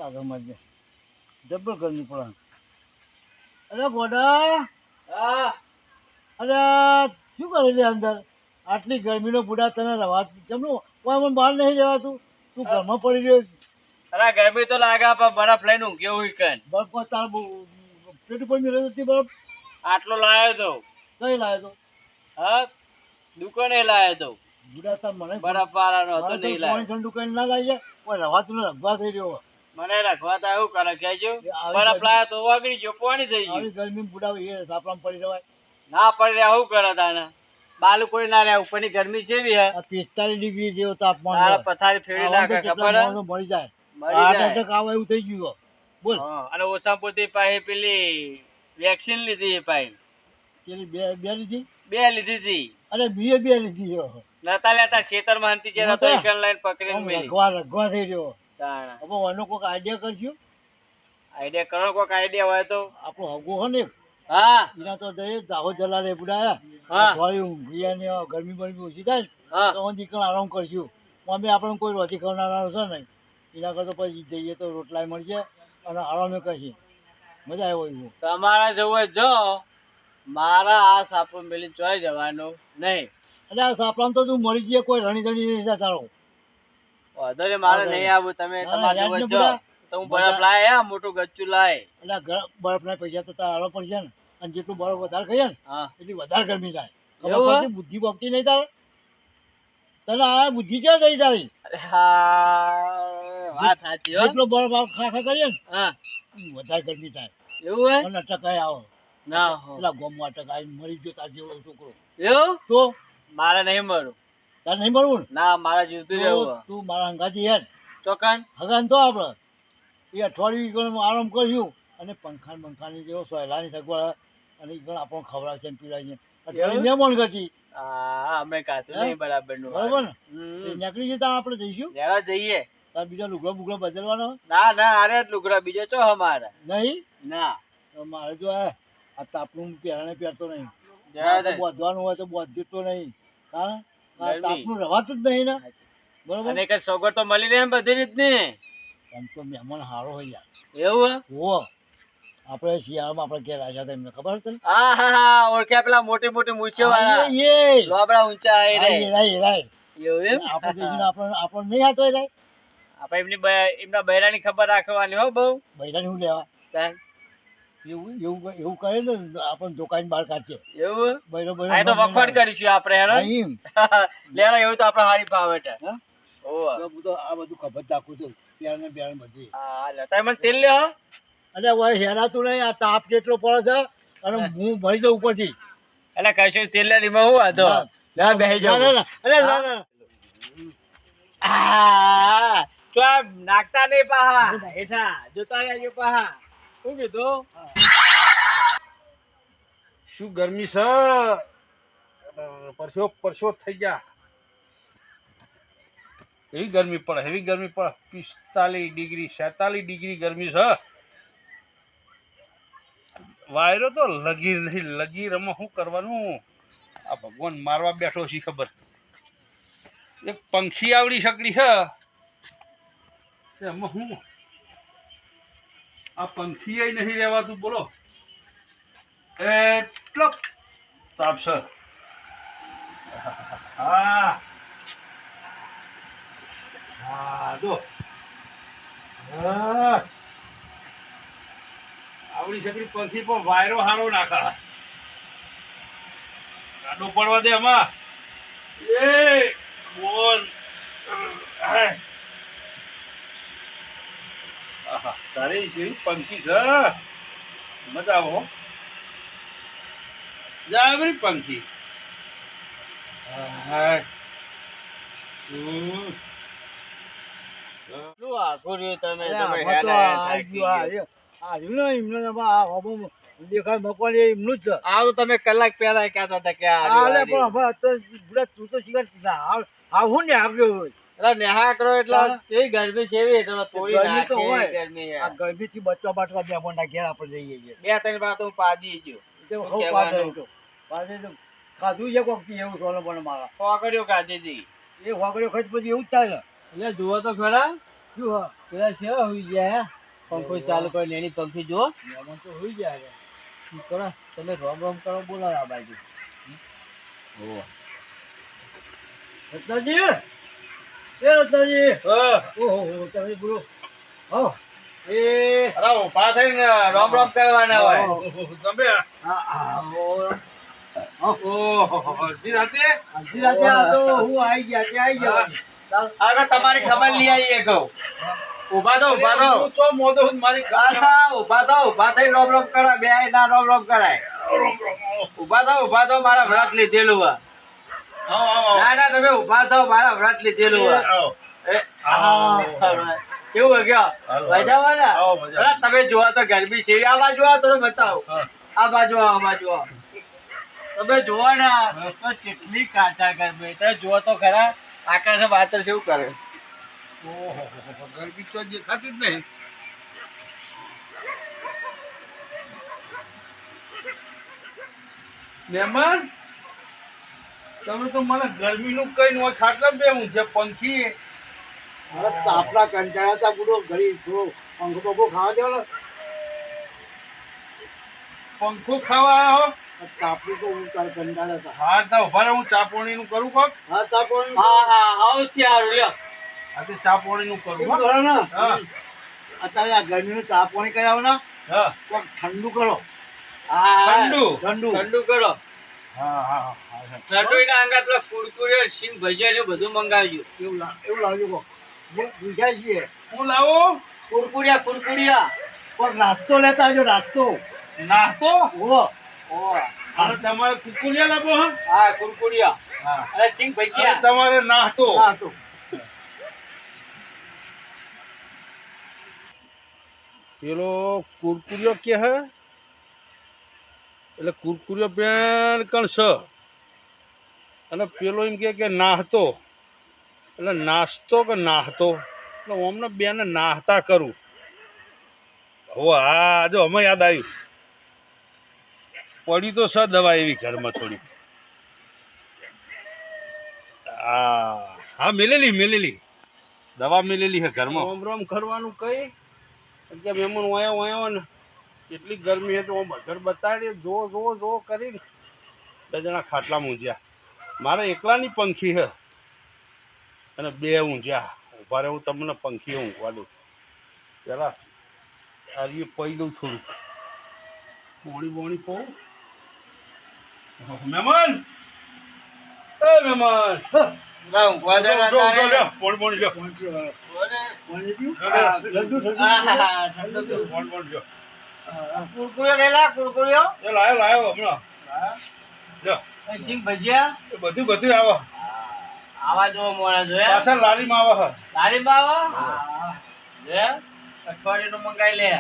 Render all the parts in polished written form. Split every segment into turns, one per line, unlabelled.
લાગે મજે જબર ગરમી પડે. અરે બોડા,
હા
અરે શું કરેલી અંદર આટલી ગરમીનો બુડા તને રવા જમનું કોઈ મને બહાર નહીં જવાતું. તું ઘરમાં પડી ગયો.
અરે ગરમી તો લાગે પણ બરફ લઈને ઊંઘ્યો હોય કન
બરફ તાર પેટ ઉપર મેળવી હતી બરફ.
આટલો લાયો તો
કઈ લાવ્યો તો
હા દુકાને લાયો તો
બુડા તાર મને
બરફ વાળાનો હતો
મારે તો
નહીં
પાણી
લાયો
ઠંડુ કરીને ના લાવી જાય કોઈ રવાતું ને રગવા થઈ રહ્યો.
મને રાખવા તો એવું કરે કહેજો
એ આવી
બરફ
ગરમી-
લાયો તો વાગડી ગયો પાણી થઈ ગયું
આવી ગરમી બુડા એ સાપડામાં પડી જવાય.
ના પડી રહ્યા શું કરે તાને બાલુ કોઈ ના રહ્યા ઉપરની ગરમી જેવી હે
આ 45 ડિગ્રી જેવો તાપમાન
તારા
છે.
પથારી ફેરવી
આવા તો
નાખે
કેટલા
ખબર હે?
માણસો મરી જાય.
મરી
હાર્ટ
જાય
એટેક આવે એવું થઈ ગયું. બોલ
હા, અને ઓછા પૂરતી પાસે પેલી વેક્સિન લીધી એ પાસે
પેલી બે લીધી.
બે લીધી હતી
અરે બીએ બે લીધી છે.
નતા લેતા ખેતરમાં હંતી જે નતો એકન લાઈન પકડીને
આમ
મેલી
રગવા થઈ રહ્યો.
તાણા
હવે આનો કોઈક આઈડિયા કરજો.
આઈડિયા કરો કોઈક આઈડિયા હોય તો
આપણો હગો હોય ને એક,
હા
એના તો જઈએ દાહોદ જલાલે બુડાયા.
હા.
થોડી ઊંઘી ગરમી બરમી ઓછી થાય ને
હા
તો હું દીકરા આરામ કરશું. મમ્મી આપણને કોઈ રોટી ખવડાવનારો છે નહીં. એના કરતા પછી જઈએ તો રોટલા મળશે અને આરામે કરશે. મજા આવે એવું.
તમારા જવું હોય જો મારા આ સાપુ મેલી ચોય જવાનું નહીં
એટલે આ સાપડામાં તો તું મરી જઈએ કોઈ રણી ધણી નહીં થાય તારો.
વાંધો નહીં મારે નહીં આવું તમે
ના,
તમારા
યાદ
જવું
ને
હોય જો
બધા?
તો હું બરફ લાય હા મોટું ગચ્ચું લાય
એટલે બરફના પૈસા તો તારે આવવા પડશે ને. અને જેટલું બરફ વધારે ખાઈએ ને
હા
એટલી વધારે ગરમી થાય.
એવું
ખબર
હે?
પડતી? બુદ્ધિ બગતી નહીં તારે. તને આ બુદ્ધિ ક્યાં ગઈ તારી?
અરે હા વાત સાચી હો
જેટલો બરફ ખા કરીએ ને
હા
વધારે ગરમી થાય.
એવું હે
અને અટકાય આવો.
ના હો
પેલા ગોમમાં અટકાય મરી ગયો તાર જેવો છોકરો.
એવું
તો
મારે નહીં મળું
તારે નહીં મળવું ને?
ના મારે જીવતું રહેવું
તો તું મારા અંગાથી હેડ.
ચોકન
હગાન તો આપણે એ અઠવાડિયું ગણ આરામ કર્યું અને પંખાની જેવો સોયલાની સગવડ અને એ ગણ આપણને ખવડાવે છે ને પીવડાવે છે. અઠવાડિયું મહેમાન ગતિ.
હા અમે કાતું નહીં બરાબર નું
બરાબર ને? એ નીકળી જતા આપણે જઈશું.
લેવા જઈએ
તાર બીજા લુગડા બુગડા બદલવાનો
ના ના અરે લુગડા બીજો ચો અમારે
નહીં.
ના
તો મારે જો આ તાપનું પહેરાને પહેરતો નહીં.
જવા દે.
બોધવાનું હોય તો બોધ્યું તો નહીં. હા આ
ગરમી.
તાપનું રવાતું જ નહીં ને. બરોબર.
અને કઈ સગવડ તો મળી રહે એમ બધી રીતની
આમ તો મહેમાન હારો હોય યાર.
એવું હે?
ઓ આપણે શિયાળામાં આપણે ઘેર આવ્યા હતા એમને ખબર છે ને?
હા હા હા ઓળખ્યા પેલા મોટી મોટી મૂછીઓ વાળા
એ
લોબડા ઊંચા આઈ રે
રાય
એવું એમ
આપણે જઈને આપણને નહીં હાથ હોય રાય.
આપણે એમના બૈરાની ખબર રાખવાની હો બહુ
બૈરાને શું લેવા?
તાન.
એવું કરે ને આપણને ધોકાઈને બહાર કાઢશે.
એવું
બૈરો
આ તો વખોડ કરીશું આપણે હેરો
નહીં.
લેવા એવું તો આપણે હારી પાવે છે
હા?
ઓવા
તો હું તો આ બધું ખબર રાખું છું. પ્યારને બધું.
હા લે તમે મને તેલ લ્યો
અરે હવે હેરાતું નહીં. આ તાપ જેટલો પડે છે અને હું મરી જાઉં ઉપરથી.
એટલે કશું તેલ લે લીમાં હું વાંધો લે બેહી જાવ
ના, ના, ના. અરે ના, ના.
આ તો આ નાખતા નહીં પાહા હેઠા જોતા રહેજો પાહા શું કીધું
શું ગરમી છે પરસો પરસો થઈ ગયા એવી ગરમી પડે 45 ડિગ્રી 47 ડિગ્રી ગરમી છે વાયરો તો લગીર નહીં લગીરમાં શું કરવાનું આ ભગવાન મારવા બેઠો છે ખબર એક પંખી આવડી શકડી છે એમાં હું આ પંખી નહીં રહેવાતું બોલો એટલો તાપ છે હા હા જો આવડી શકડી પંખી પણ વાયરો હારો નાખા ગાડો પડવા દે આમાં એ બોલ તારી જેવી પંખી છે મજા આવો જાવરી પંખી
શું આખું રહ્યું તમે
અરે
તમે
આમાં તો
હેડા
આ
થાકી
ગયું,
ગયા.
આ રહ્યું ને એમને આ હવામાં દેખાય મકવાની એમનું જ છે.
આ તો તમે કલાક પહેલા કહેતા હતા કે આ
આ લે
રહ્યું,
પણ હવે તો બુડા તું તો શીખર આવું ને આવ્યો હોય.
અરે નેહા કરો એટલે
હા.
કેવી ગરમી છે એવી તમે થોડી
ગરમી તો હોય.
નાખી ગરમી
આ ગરમીથી બચવા બાટવા મહેમાનના ઘેર આપણે જઈએ છીએ.
બે ત્રણ વાર તો હું પાડી ગયો
તો
શું
ખૂબ
કહેવાનું?
પાદે તો. પાદે તો ખાધું છે કોક થી એવું સોનો પણ મારા.
પકડ્યો કાઢી હતી
એ વાગડ્યો ખર્ચ પછી એવું જ થાય ને.
એટલે જુઓ તો ખરા
શું હા
પેલા છે હોઈ ગયા પંખો ચાલુ કરીને એની પંખી જુઓ
મહેમાન તો હોઈ ગયા છે.
શું કરો તમે રોમ રોમ કરો બોલાવો આ બાજુ
રત્નાજી એ રત્નાજી
હા
ઓહો તમે બોલો હા એ
અરે ઉભા થઈને રોમ રોમ કરવાના હોય
તમે ઓહો અડધી રાતે
આજી રાતે આ તો હું આવી ગયા ત્યાં આવી જવાનું ચાલ
આગળ તમારી ખબર લઈ આવીએ કહું ઉભા તો
હું ચો મોદો હું મારી
ઉભા થઈ રોમ રોમ કરાય બે ના રોમ રોમ કરાય ઉભા તો મારા વ્રત લીધેલું હોય ના ના તમે ઉભા થાવ મારા વ્રત લીધેલું હોય કેવું હોય કયો મજામાં ને
આવો, મજા.
અરે તમે જોવા તો ગરમી છે આ બાજુ આવો થોડું બતાવો આ બાજુ આવો તમે જોવો ને તો કેટલી કાચા ગરમી તમે જોવો તો ખરા આકાશ વાતર શું કરે
ઓહો ગરબી તો દેખાતી જ નહીં મહેમાન તમે તો મને ગરમીનું કઈ નો ખાટલા બે હું છે પંખી
અરે તાપલા કંટાળ્યા હતા પૂરો ઘડી થોડો પંખો પંખો ખાવા દેવો ને
પંખો ખાવા આવ્યો
તાપલું તો હું તારે કંટાળ્યા હતા
હા તો ઉભા રહો, હું ચા પાણીનું કરું કોક
હા તાપવાનું
હા આવું છે હારું લ્યો
આ તે ચા પાણીનું કરું
શું
હો.
કરો ને
હા
અત્યારે આ ગરમીનું ચા પાણી કરાવો ને
હા
કોક ઠંડુ કરો
ઠંડુ
ઠંડુ કરો
હા હા હા
ઠંડુ ના અંગા પેલા કુરકુરે સિંગ ભજીયા ને બધું મંગાવજો
એવું લાવજો કોક પૂછાય છીએ
હું લાવો
કુરકુરિયા
કોક નાસ્તો લેતા આવજો નાસ્તો
નાસ્તો
ઓ
અને તમારે કુકુલિયા લાવો હા
હા કુરકુરિયા
હા
અને સિંગ
અને
ભજીયા
તમારે નાસ્તો
નાસ્તો
પેલો કુરકુરિયો કે હે એટલે કુરકુરિયો પેન કણ સ અને પેલો એમ કે નાહતો એટલે નાસ્તો કે નાહતો એટલે અમને બેને નાહતા કરું હવે હા જો અમે યાદ આવ્યું પડી તો સ દવા એવી ઘરમાં થોડીક હા હા મેલેલી દવા મેલેલી હે ઘરમાં રોમ રોમ કરવાનું કઈ કે મહેમાન વાયા ને કેટલી ગરમી હે તો હું બધર બતાડી જો કરીને બે જણા ખાટલા ઊંઝ્યા મારે એકલાની પંખી હે અને બે ઊંઝ્યા ઉભા હું તમને પંખી ઊંઘવા દઉં પેલા આર્યું પઈ દઉં થોડું બોણી પઉં મહેમાન એ મહેમાન
ના ઊંઘવા દે ના તારે.
બોણી લ્યો
પાણી પીવું
હા,
ઠંડુ ઠંડુ
હા, ઠંડુ પીવું.
બોણી લ્યો
કુરકુરિયો લઈ લા કુરકુરિયો
એ લાયો હમણાં લ્યો
અને સિંગ ભજીયા
એ બધું આવે
આવા જો મોણા જોયા
પાછળ લારીમાં આવે
તારી બાવા લે અઠવાડિયાનું મંગાઈ લે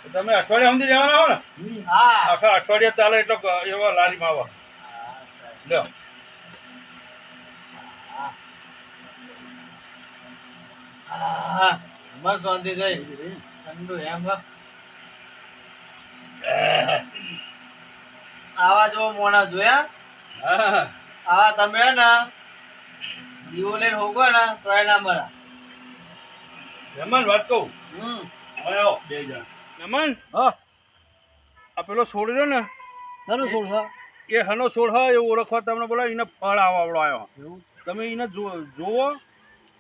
તો તમે અઠવાડિયા સુધી રહેવાના હો ને
હા
આખા અઠવાડિયા ચાલે એટલો એવા લારીમાં આવે લ્યો
હા મસ્ત શાંતિ થઈ ઠંડુ એમ હો. આવા જો મોણા જોયા
હા
આવા તમે હે ને દીવો લઈને હોગો ને તો એના મળે
મહેમાન વાત કહું
હમ
આવ્યો બે જણ મહેમાન
હા
આ પેલો છોડ રહ્યો ને
સરસ છોડ હા
એ હનો છોડ હા એ ઓળખવા તમને બોલાવ એને ફળ આવડો આવ્યો તમે એને જોવો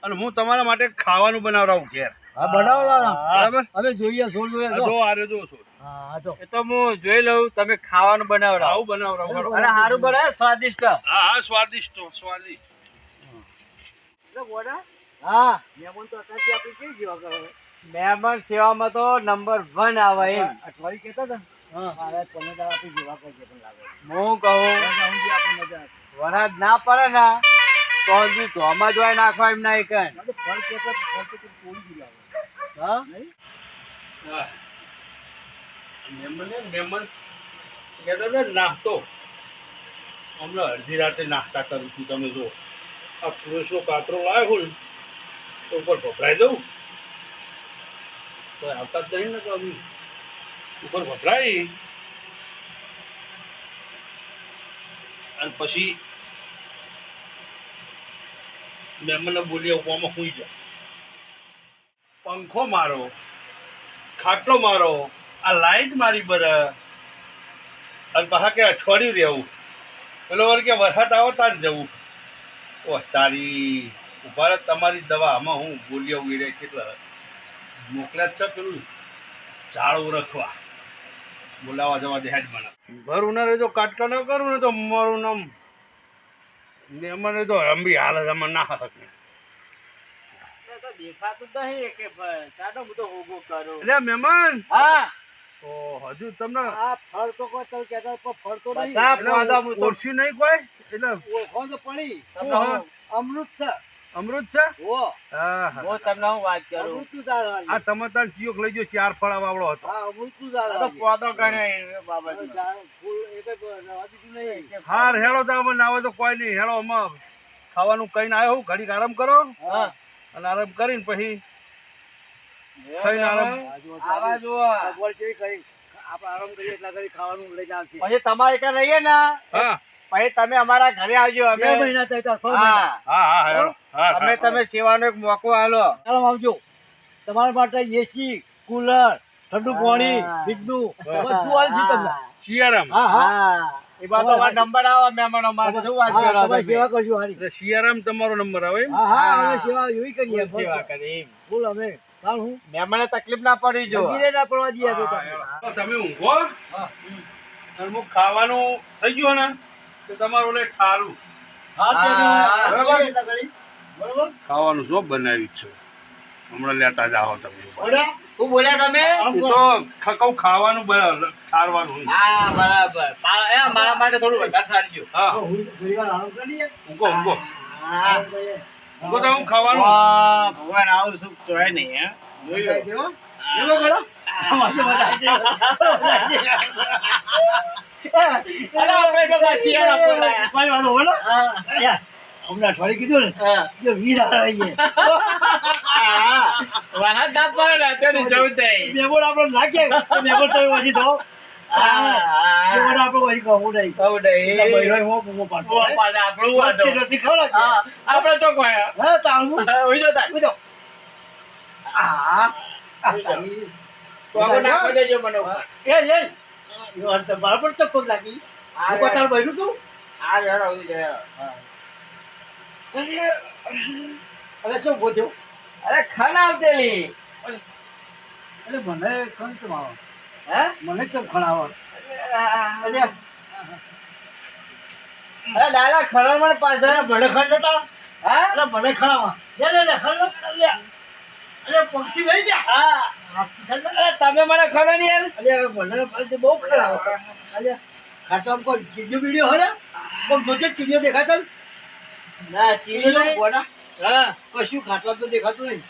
અને હું તમારા માટે ખાવાનું બનાવડાવું ઘેર
હા બનાવો
બરાબર
હવે જોઈએ છોડ જોઈએ
આ જો આરે જો છોડ
હા તો
એ તો હું જોઈ લઉં તમે ખાવાનું બનાવડાવો
આવું બનાવડાવું
અને સારું બનાવે સ્વાદિષ્ટ
હા સ્વાદિષ્ટ
હા મહેમાન તો અત્યારથી આપણે કેવી જેવા કરો
મહેમાન સેવામાં તો નંબર 1 આવે એમ
અઠવાડિયે કહેતા હતા ને
હા.
મારે તમે તાર આપણી જેવા કરજે પણ લાગે
હું કહું
આપણે મજા આવે
વરાદ ના પડે ને તો હજી ધોમાં જોઈ નાખવા એમ ના કઈ
આપણે ફળ કહેતા ફળ તો કોઈ જ લાગે
હા
નહીં
હા મહેમાન કહેતા હતા નાસ્તો હમણાં અડધી રાતે નાસ્તા કરું છું તમે જો આ પુરુષનો કાતરો લાવ્યો હોય તો ઉપર ભભરાઈ દઉં તો આવતા જ નહીં ને તો અમે ઉપર ભભરાઈ અને પછી મહેમાનને બોલી આપવામાં સુઈ જાય પંખો મારો, ખાટલો મારો, આ લાઈટ મારી બર, અને પાછા કે અઠવાડિયું રહેવું, પેલો વાર કે વરસાદ આવો તાર જવું. ઓહ તારી ઉભા રહે, તમારી દવા આમાં હું બોલ્યો ઉડે કેટલા મોકલ્યા જ છે પેલું ઝાડ રખવા બોલાવા જવા દે હેડ મને. ભર ઉનાળે જો કાટકા ન કરું ને તો મારું નામ મને તો રંબી હાલ જ ના શકે.
દેખાતું નહીં કે ભાઈ ચાલો હું તો હોગો કરું.
એટલે મહેમાન
હા
ઓ હજુ તમને
આ ફળ તો કોઈ તમે કહેતા પણ ફળ તો નહીં.
બધા
એટલે
ફાદા હું તો
ઓળખ્યું નહીં કોઈ એટલે
ઓળખો તો પડી.
તમને હું-
અમૃત છે.
અમૃત છે.
ઓ
હા હા
હું તમને હું વાત કરું.
અમૃતનું ઝાડ વાળી.
આ તમે તાર ચિયોક લઈ ગયો 4 ફળા વાવડો હતો.
હા અમૃતનું ઝાડ
આ તો
વાળી.
પોદો ગણે એ બાબત
ઝાડ ફૂલ એ કઈ રવા દીધું નહીં.
હાર હેળો તો અમે નાવે તો કોઈ નહીં હેળો અમે ખાવાનું કહીને આવ્યો હું ઘડીક આરામ કરો
હા
અને આરામ કરીને પછી ખાઈને આરામ.
આવા જુઓ
સગવડ કેવી કરી. આપણે આરામ કરીએ એટલા કરી ખાવાનું લઈને આવશે.
પછી તમારે ત્યાં રહીએ ને
હા
પછી તમે અમારા ઘરે આવજો
બે
અમે
મહિના થાય તો 6 મહિના.
હા
હા હા હેળો હા
અમે તમે સેવાનો એક મોકો આલો
ચાલો આવજો. તમારા માટે એસી, કુલર, ઠંડુ પાણી,
હા.
ફ્રીજનું બધું આલશું તમને.
શિયારામ
હા હા.
હા એ બાદ તમારો નંબર આવો મહેમાનો માટે શું વાત
હા,
કરો
તમારી
તમે?
સેવા કરશું હારી.
એટલે શિયારામ તમારો નંબર આવે એમ?
હા હા
હા.
અમે સેવા એવી કરીએ.
ફૂલ સેવા કરી એમ.
ફૂલ અમે ચાલ હું
મહેમાનને તકલીફ ના પડી જો
ગીરે ના પડવા દઈએ અમે
હા,
તમને.
હેળો. તો તમે ઊંઘો અને હું ખાવાનું થઈ ગયો ને તો તમારું લે ઠારું
હા, તે
હા,
બરાબર એટલા કરી. બરાબર?
ખાવાનું શું બનાવ્યું છે હમણાં લેતા જાઓ તમે.
ઓડા?
શું બોલ્યા તમે
આમ
એ
કહો.
તો ખકવ ખાવાનું ઠારવાનું.
હા બરાબર મારા માટે થોડું વધારે સારજો
હા
તો હું ઘડીવાર આરામ કરી લઈએ.
ઊંઘો ઊંઘો
હા
આરામ કરીએ.
ઊંઘો તો હું ખાવાનું.
વાહ, ભગવાન આવું સુખ તો હે નહીં હે
બધાય દેવો? દેવો કરો? અમારે બધાય દેવો. બધાય દેવો.
અરે આપણે તો પાછી યાર આપણે.
ભાઈ વાંધો બોલો. યાર, હમણાં અઠવાડિયે કીધું ને
હા.
કે 20 હારા રહીએ.
હા વાહન ના પડે ને અત્યારે જવું થઈ
મેમોન આપણે નાખીએ તો મેમોન તો પછી તો મેમોન આપણે પછી કહું નહીં.
બહુ નહીં
એટલે બૈરોય હો પૂરો પાડતો હોય.
આપણું વાંધો.
વચ્ચે નથી ખવડાવતી.
હા આપણે તો કોઈ
હા, તાળું.
હોય જતા
ઉઈ જાઓ. આ તારી.
કોકો નાખો દેજો મને ઉપર.
એ લે. યો અંતર બરાબર ચપ્પલ લાગી. હું તાર બૈરું તું?
આ રેડો હોય જાય
અરે ચો ઉભો થયો.
અરે ખાના આવતેલી
અરે મને ખણ ચમ આવે.
હે
મને ચમ ખણ આવે. અરે
અરે દાદા ખરણ મને પાછળ
અરે મને ખણ નતા.
હા
અરે મને ખણ આવે. લે લે લે ખણ નતા લે. અરે પંક્તિ લઈ જા.
હા
ખણ નતા.
અરે તમે મને ખરણ યાર
અરે મને પાસે બહુ ખણ આવે. અરે ખાટલામાં કોઈ ચીડિયો બીડિયો હોય ને પણ જોજે ચીડિયો દેખાતો ને?
ના ચીલી
ચીડિયો
નહીં.
ગોડા.
હા
કશું ખાટલામાં તો દેખાતું નહીં.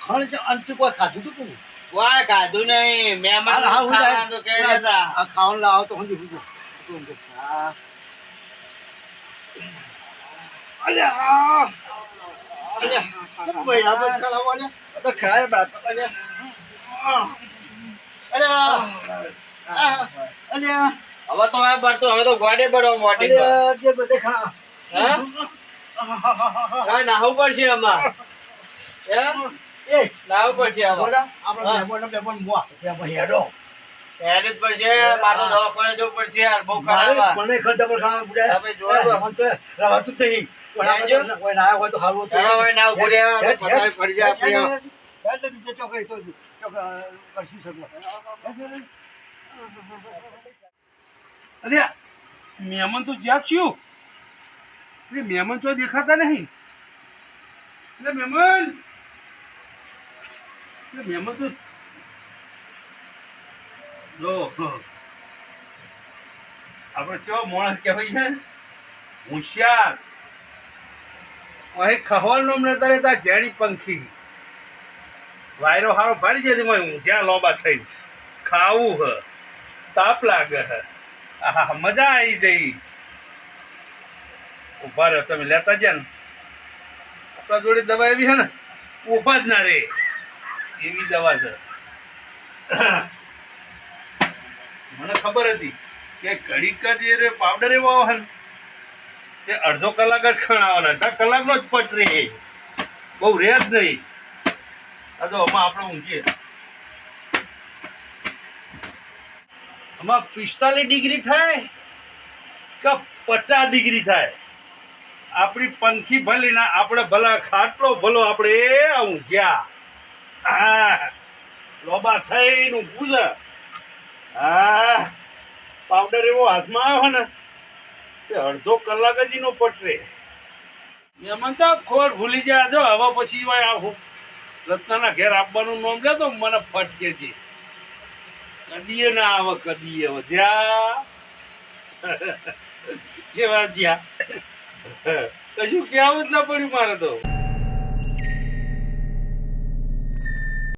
ખણ છે અંત કોઈ ખાધું તું તું?
વાહ કાધું નહીં મહેમાન
હા, હું
ખાવાનું તો કહે
જાય.
જતા
આ ખાવાનું લાવો તો સમજી હું
હા
અલ્યા ભાઈ આ બધા ખાવા ને
તો ખાય બાપ
અલ્યા અલ્યા
હવે તો આ ભરતો હવે તો ગોડે ભરવા મોટી તો.
અલ્યા જે બધે ખા
હા? કાંઈ નાહવું પડશે આમાં હે
એ
નાહવું પડશે આમાં
બોલા આપણે
હા.
મહેમાન મુઆ ત્યાં ભાઈ હેડો
હેડ જ પડશે મારું દવાખાને જવું પડશે યાર બહુ ખરાબ આ.
મને ખર્ચા પર ખાવા બુડા
તમે જોવો તો.
મન તો રવાતું જ નહીં
જાજો.
કોઈ ના હોય તો હાલવો તો
ના હોય ના ઉભું રહ્યા, તો પતાવી પડી જાય આપણે.
એટલે બીજે ચોકડી તો કરશું શકો
અરે મહેમાન તો જ્યાં છું એટલે મહેમાન તો દેખાતા નહીં. એટલે મહેમાન તો જો આપણે કેવા માણસ કહેવાય છે હોશિયાર. અહીં ખવાલ નો નતા રહેતા જેણી પંખી વાયરો હારો ફાડી જાય હું જ્યાં લોબા થઈ ખાવું હ તાપ લાગે હ આહા મજા આવી ગઈ. ઉભા રહ્યો તમે લેતા જ્યાં ને આપણા જોડે દવા એવી છે ને ઉભા જ ના રે એવી દવા છે. મને ખબર હતી કે ઘડીક જ એ પાવડર એવો આવે ને તે અડધો કલાક જ ખાણ આવવાના 2 કલાકનો જ પટ રે બહુ રે જ નહીં. આ તો આમાં આપણે ઊંઘીએ આમાં 45 ડિગ્રી થાય કે 50 ડિગ્રી થાય આપણી પંખી ભલી ના આપણે ભલા ખાટલો ભલો આપણે ઊંઘ્યા હા લોબા થઈને ઊંઘું છે હા પાવડર એવો હાથમાં આવે ને તે અડધો કલાક જ નો પટરે એમાં તો ખોટ ભૂલી જાય જો હવે પછી ભાઈ આવું રત્નાના ઘેર આપવાનું નામ લે તો મને ફટકે છે કદીએ ના આવે કદીએ હવે જ્યાં જેવા જ્યાં કશું કહેવું જ ના પડ્યું મારે તો